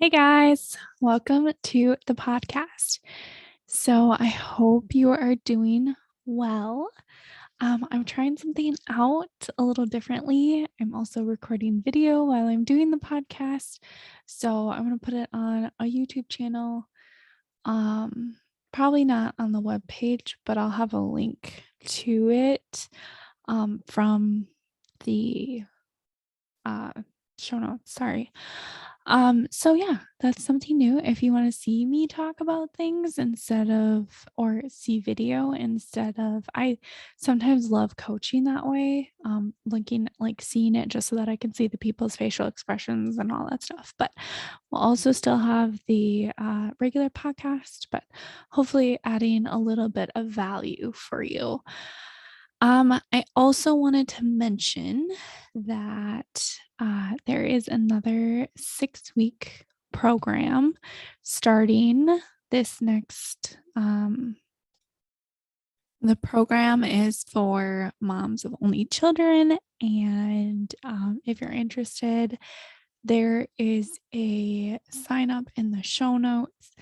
Hey guys, welcome to the podcast. So I hope you are doing well. I'm trying something out a little differently. I'm also recording video while I'm doing the podcast. So I'm going to put it on a YouTube channel. Um, Probably not on the web page, but I'll have a link to it from the uh show notes. Sorry. So yeah, that's something new. If you want to see me talk about things or see video instead of, I sometimes love coaching that way, linking, like seeing it just so that I can see the people's facial expressions and all that stuff. But we'll also still have the regular podcast, but hopefully adding a little bit of value for you. I also wanted to mention that there is another 6-week program starting this next. The program is for moms of only children, and if you're interested, there is a sign up in the show notes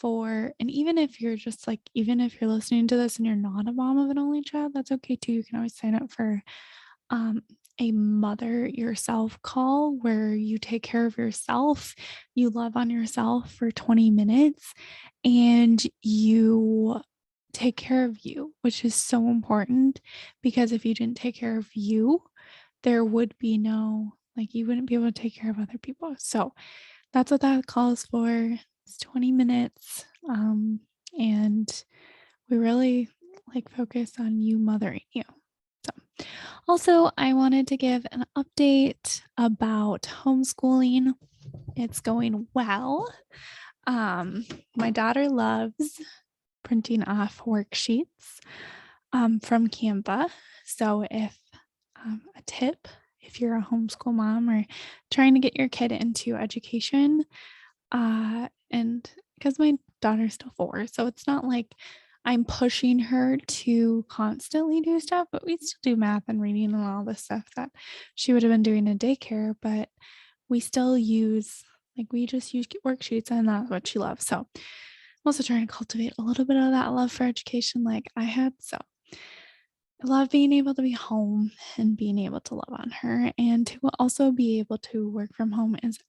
and even if you're just like, even if you're listening to this and you're not a mom of an only child, that's okay too. You can always sign up for um, a mother yourself call where you take care of yourself, you love on yourself for 20 minutes, and you take care of you, which is so important because if you didn't take care of you, there would be you wouldn't be able to take care of other people. So that's what that calls for. It's 20 minutes. And we really focus on you mothering you. So also I wanted to give an update about homeschooling. It's going well. My daughter loves printing off worksheets from Canva. So a tip, if you're a homeschool mom or trying to get your kid into education, and because my daughter's still 4, so it's not like I'm pushing her to constantly do stuff, but we still do math and reading and all this stuff that she would have been doing in daycare, but we still we just use worksheets, and that's what she loves. So I'm also trying to cultivate a little bit of that love for education like I had. So I love being able to be home and being able to love on her, and to also be able to work from home is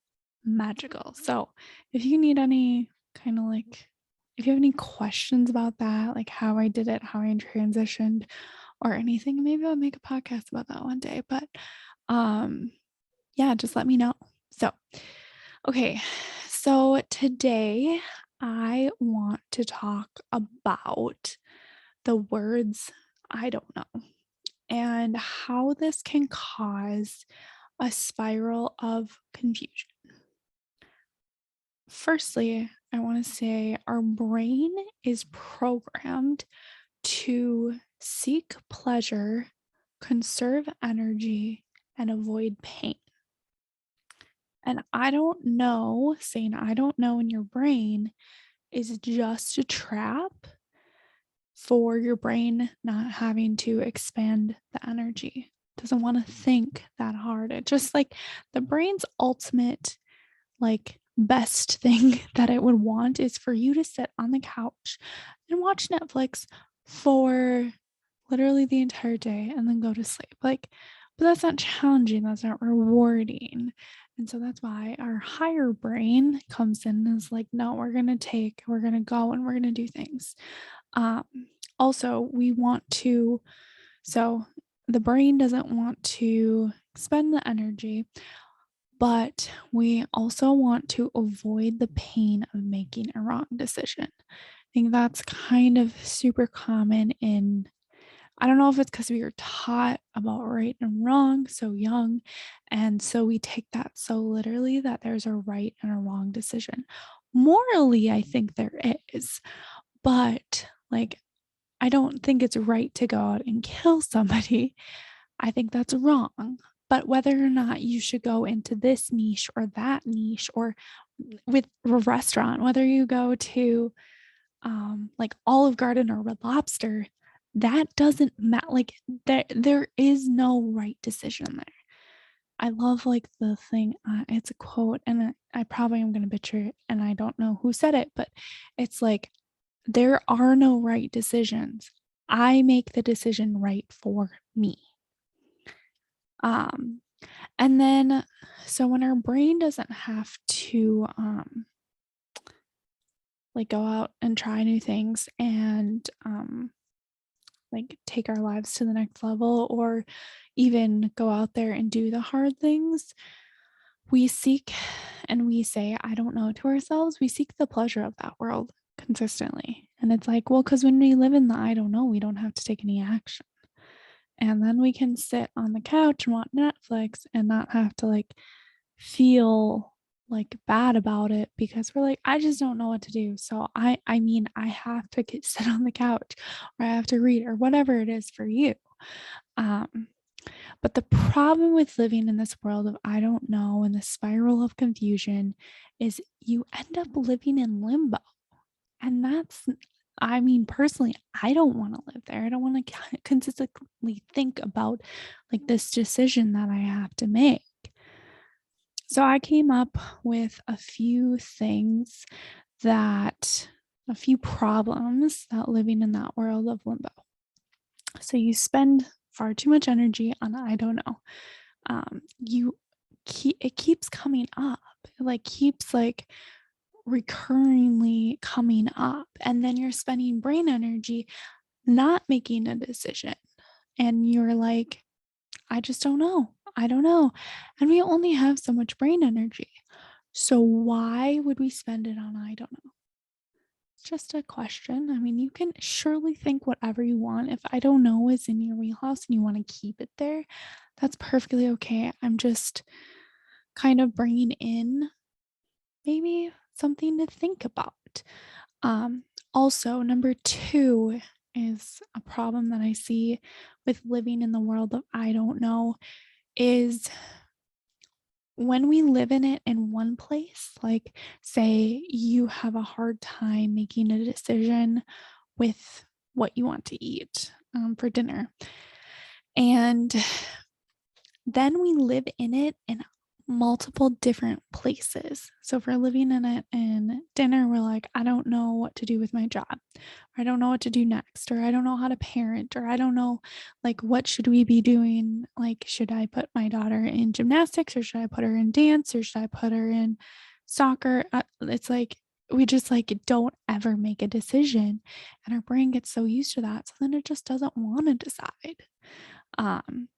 magical. So if you need any kind of if you have any questions about that, like how I did it, how I transitioned or anything, maybe I'll make a podcast about that one day. But yeah, just let me know. So, okay. So today I want to talk about the words I don't know and how this can cause a spiral of confusion. Firstly, I want to say our brain is programmed to seek pleasure, conserve energy, and avoid pain. And saying I don't know in your brain is just a trap for your brain not having to expend the energy. It doesn't want to think that hard. It just the brain's ultimate best thing that it would want is for you to sit on the couch and watch Netflix for literally the entire day and then go to sleep. But that's not challenging, that's not rewarding. And so that's why our higher brain comes in and is like, no, we're going to go and we're going to do things. Also, so the brain doesn't want to expend the energy, but we also want to avoid the pain of making a wrong decision. I think that's kind of super common I don't know if it's because we were taught about right and wrong so young. And so we take that so literally that there's a right and a wrong decision. Morally, I think there is, but I don't think it's right to go out and kill somebody. I think that's wrong. But whether or not you should go into this niche or that niche, or with a restaurant, whether you go to Olive Garden or Red Lobster, that doesn't matter. There is no right decision there. I love like the thing, it's a quote, and I probably am going to butcher it, and I don't know who said it, but it's like, there are no right decisions. I make the decision right for me. Um, and then, so when our brain doesn't have to, like go out and try new things and, like take our lives to the next level, or even go out there and do the hard things, we seek and we say, I don't know, to ourselves, we seek the pleasure of that world consistently. And it's like, well, because when we live in the I don't know, we don't have to take any action. And then we can sit on the couch and watch Netflix and not have to like feel like bad about it, because we're like, I just don't know what to do. So I mean, I have to sit on the couch, or I have to read, or whatever it is for you. Um, but the problem with living in this world of I don't know and the spiral of confusion is you end up living in limbo. And that's, I mean, personally, I don't want to live there. I don't want to consistently think about like this decision that I have to make. So I came up with a few things a few problems that living in that world of limbo. So you spend far too much energy on I don't know. It keeps coming up. It like keeps like recurringly coming up, and then you're spending brain energy not making a decision, and you're like, I just don't know. I don't know. And we only have so much brain energy. So why would we spend it on I don't know? It's just a question. I mean, you can surely think whatever you want. If I don't know is in your wheelhouse and you want to keep it there, that's perfectly okay. I'm just kind of bringing in maybe something to think about. Also, number two is a problem that I see with living in the world of I don't know is when we live in it in one place, like say you have a hard time making a decision with what you want to eat for dinner. And then we live in it in multiple different places. So if we're living in it in dinner, we're like, I don't know what to do with my job, or I don't know what to do next, or I don't know how to parent, or I don't know, like, what should we be doing? Like, should I put my daughter in gymnastics, or should I put her in dance, or should I put her in soccer? It's like, we just like don't ever make a decision, and our brain gets so used to that. So then it just doesn't want to decide. Um,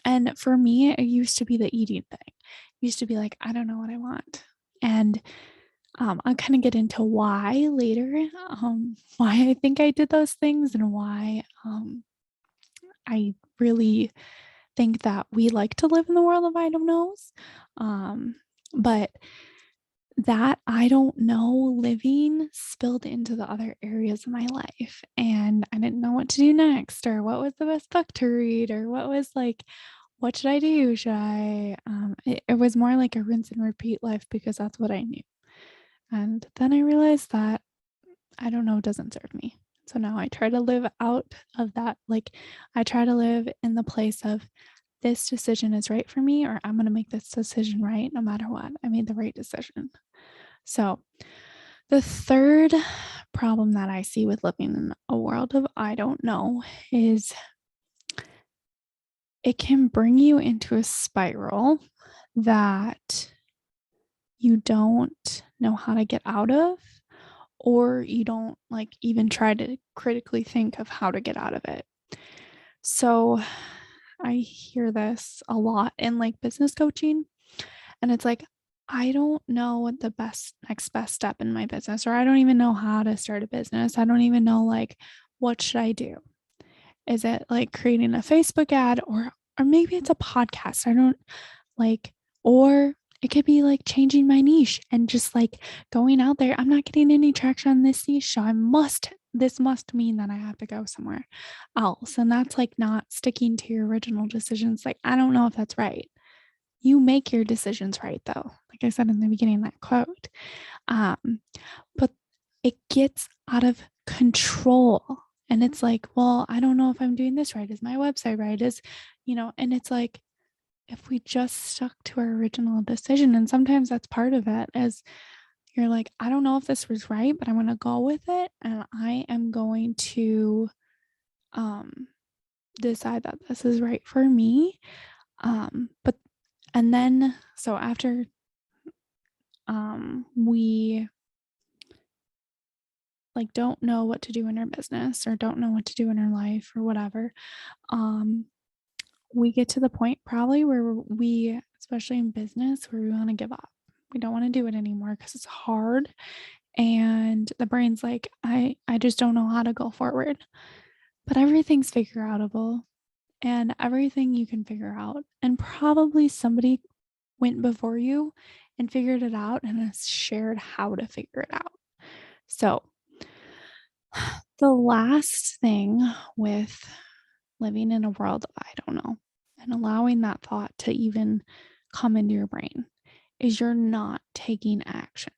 and for me, it used to be the eating thing. It used to be like, I don't know what I want. And I'll kind of get into why later, why I think I did those things, and why I really think that we like to live in the world of I don't knows. But that I don't know living spilled into the other areas of my life. And I didn't know what to do next, or what was the best book to read, or what was like, what should I do? Should I, it was more like a rinse and repeat life because that's what I knew. And then I realized that I don't know doesn't serve me. So now I try to live out of that. Like, I try to live in the place of this decision is right for me, or I'm going to make this decision right no matter what. I made the right decision. So, the third problem that I see with living in a world of I don't know is it can bring you into a spiral that you don't know how to get out of, or you don't like even try to critically think of how to get out of it. So I hear this a lot in like business coaching, and it's like, I don't know what the next best step in my business, or I don't even know how to start a business. I don't even know, like, what should I do? Is it like creating a Facebook ad, or maybe it's a podcast? I don't like, or it could be like changing my niche and just like going out there. I'm not getting any traction on this niche, so this must mean that I have to go somewhere else. And that's like not sticking to your original decisions. Like, I don't know if that's right. You make your decisions right, though. Like I said in the beginning of that quote. But it gets out of control. And it's like, well, I don't know if I'm doing this right. Is my website right? And it's like, if we just stuck to our original decision, and sometimes that's part of it, is you're like, I don't know if this was right, but I'm going to go with it. And I am going to um, decide that this is right for me. But, and then, so after we like don't know what to do in our business or don't know what to do in our life or whatever, we get to the point probably where we, especially in business, where we want to give up. We don't want to do it anymore because it's hard. And the brain's like, I just don't know how to go forward. But everything's figure outable and everything you can figure out. And probably somebody went before you and figured it out and has shared how to figure it out. So the last thing with living in a world of I don't know and allowing that thought to even come into your brain is you're not taking action.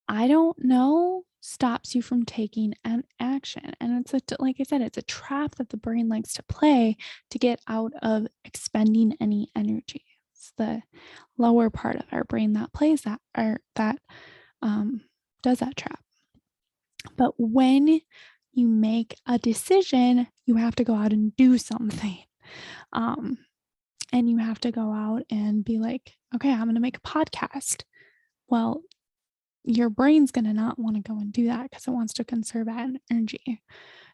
I don't know stops you from taking an action. And it's like I said, it's a trap that the brain likes to play to get out of expending any energy. It's the lower part of our brain that plays that or that does that trap. But when you make a decision, you have to go out and do something. And you have to go out and be like, okay, I'm going to make a podcast. Well, your brain's going to not want to go and do that because it wants to conserve energy.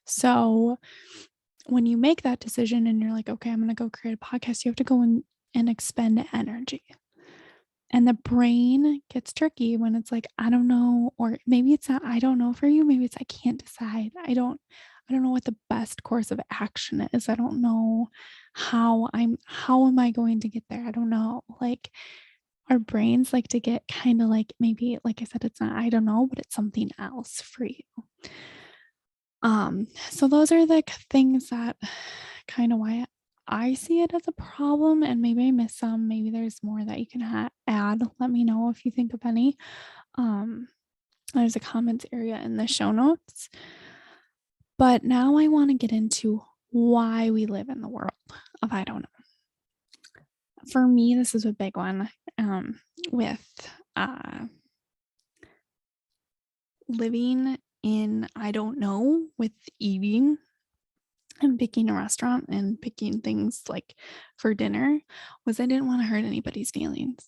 So when you make that decision and you're like, okay, I'm going to go create a podcast, you have to go and expend energy. And the brain gets tricky when it's like, I don't know, or maybe it's not, I don't know for you. Maybe it's, I can't decide. I don't know what the best course of action is. I don't know how am I going to get there? I don't know. Like our brains like to get kind of like, maybe, like I said, it's not, I don't know, but it's something else for you. So those are the things that kind of why I see it as a problem, and maybe I miss some. Maybe there's more that you can add. Let me know if you think of any. There's a comments area in the show notes. But now I want to get into why we live in the world of I don't know. For me, this is a big one with living in I don't know with eating and picking a restaurant and picking things like for dinner was I didn't want to hurt anybody's feelings.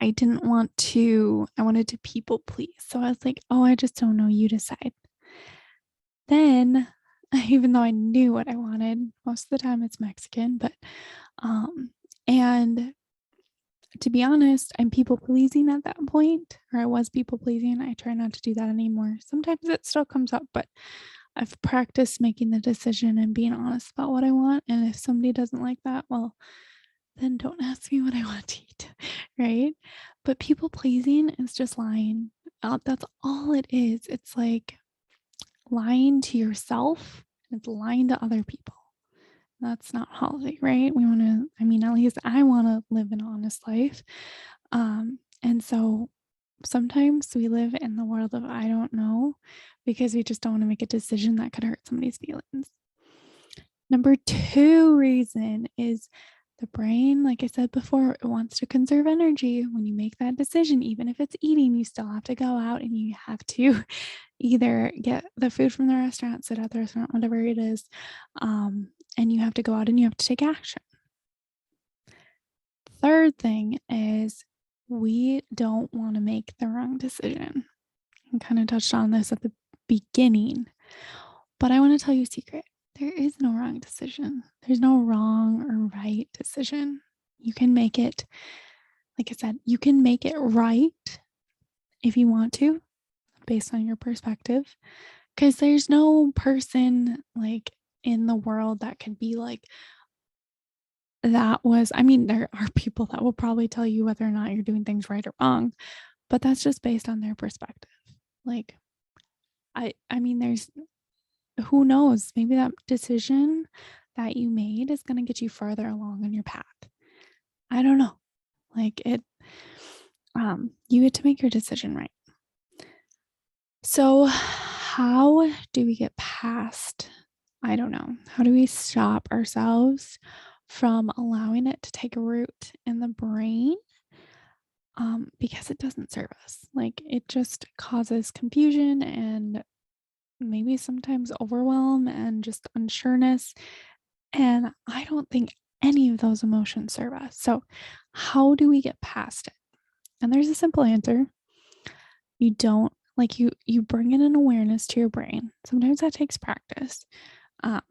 I wanted to people please. So I was like, oh, I just don't know, you decide. Then, even though I knew what I wanted, most of the time it's Mexican, but, and to be honest, I'm people pleasing at that point, or I was people pleasing. I try not to do that anymore. Sometimes it still comes up, but I've practiced making the decision and being honest about what I want. And if somebody doesn't like that, well, then don't ask me what I want to eat, right? But people pleasing is just lying. That's all it is. It's like lying to yourself. It's lying to other people. That's not healthy, right? We want to, I mean, at least I want to live an honest life. And so sometimes we live in the world of I don't know because we just don't want to make a decision that could hurt somebody's feelings. Number 2 reason is the brain, like I said before, it wants to conserve energy. When you make that decision, even if it's eating, you still have to go out and you have to either get the food from the restaurant, sit at the restaurant, whatever it is, and you have to go out and you have to take action. Third thing is we don't want to make the wrong decision. I kind of touched on this at the beginning, but I want to tell you a secret. There is no wrong decision. There's no wrong or right decision. You can make it, like I said, you can make it right if you want to, based on your perspective, because there's no person like in the world that could be like, that was, I mean, there are people that will probably tell you whether or not you're doing things right or wrong, but that's just based on their perspective. Like, I mean, there's, who knows, maybe that decision that you made is going to get you further along on your path. I don't know. Like it, you get to make your decision right. So how do we get past, I don't know, how do we stop ourselves from allowing it to take root in the brain, because it doesn't serve us. Like, it just causes confusion and maybe sometimes overwhelm and just unsureness. And I don't think any of those emotions serve us. So, how do we get past it? And there's a simple answer. You don't like you bring in an awareness to your brain. Sometimes that takes practice. Um,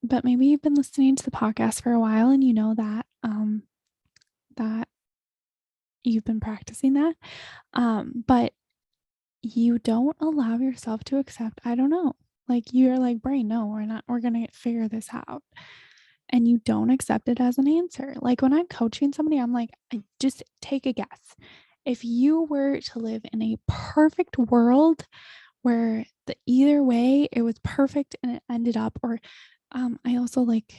but maybe you've been listening to the podcast for a while and you know that that you've been practicing that. But you don't allow yourself to accept, I don't know. Like, you're like, brain, no, we're gonna figure this out. And you don't accept it as an answer. Like, when I'm coaching somebody, I'm like, just take a guess. If you were to live in a perfect world where the either way it was perfect and it ended up, or I also like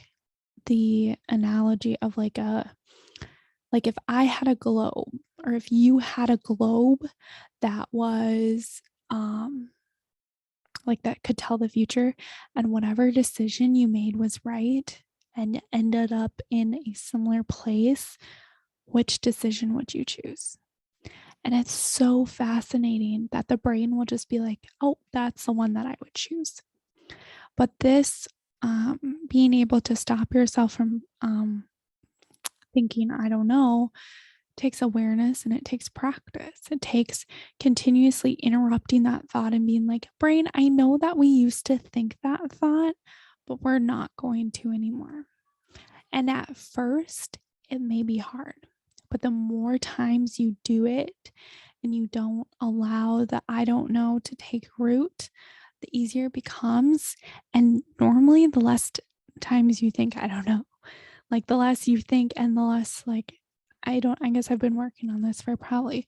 the analogy of like if I had a globe, or if you had a globe that was like that could tell the future, and whatever decision you made was right and ended up in a similar place, which decision would you choose? And it's so fascinating that the brain will just be like, oh, that's the one that I would choose. But this, being able to stop yourself from thinking, I don't know, takes awareness and it takes practice. It takes continuously interrupting that thought and being like, brain, I know that we used to think that thought, but we're not going to anymore. And at first, it may be hard, but the more times you do it and you don't allow the I don't know to take root, the easier it becomes. And normally, the less times you think, I don't know, like the less you think and the less like, I guess I've been working on this for probably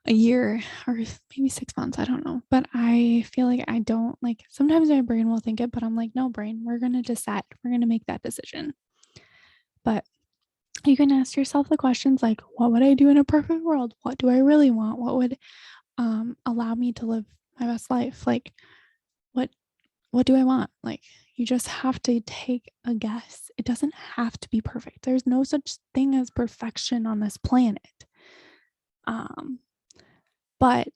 a year or maybe 6 months. I don't know. But I feel like I don't like, sometimes my brain will think it, but I'm like, no, brain, we're going to decide. We're going to make that decision. But you can ask yourself the questions like, what would I do in a perfect world? What do I really want? What would allow me to live my best life? Like, what what do I want? Like, you just have to take a guess. It doesn't have to be perfect. There's no such thing as perfection on this planet. Um, but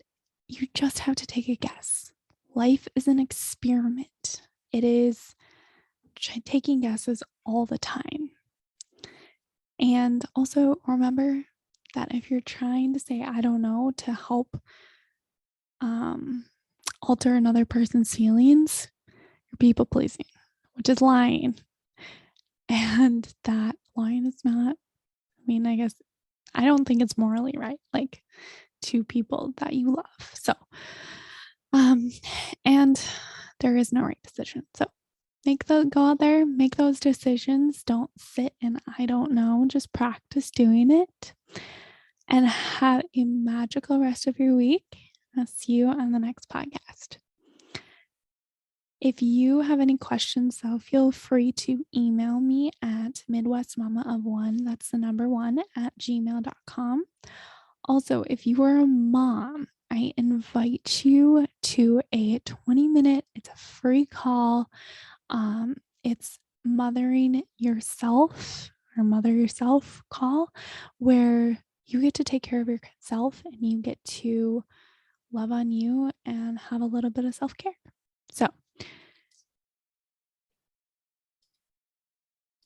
you just have to take a guess. Life is an experiment. It is taking guesses all the time. And also remember that if you're trying to say, I don't know, to help um, alter another person's feelings, you're people pleasing, which is lying. And that lying is not, I mean, I guess, I don't think it's morally right, like to people that you love. So, um, and there is no right decision. So go out there, make those decisions. Don't sit and I don't know, just practice doing it and have a magical rest of your week. I'll see you on the next podcast. If you have any questions, though, feel free to email me at midwestmamaof1, that's the number one, at gmail.com. Also, if you are a mom, I invite you to a 20-minute, it's a free call. It's mothering yourself or mother yourself call, where you get to take care of yourself and you get to love on you and have a little bit of self-care.